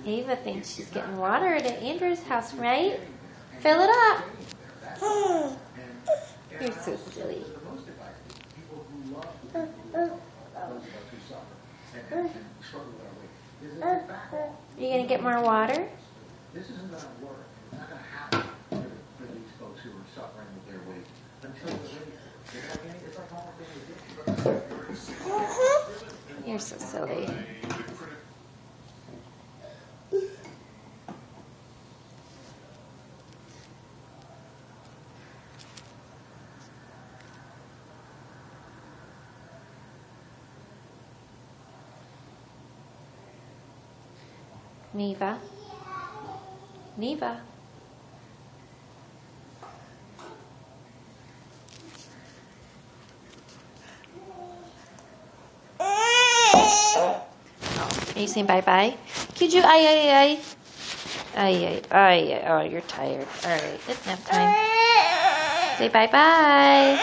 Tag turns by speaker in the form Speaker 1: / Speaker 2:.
Speaker 1: Ava thinks she's getting water at Andrew's house, right? Fill it up. You're so silly. You gonna get more water?
Speaker 2: This isn't going to work. It's not going to happen for these folks who are suffering with their weight until the weight.
Speaker 1: You're so silly. Neva. Neva. Oh, are you saying bye-bye? Could you, ay. Oh, you're tired. All right, it's nap time. Say bye-bye.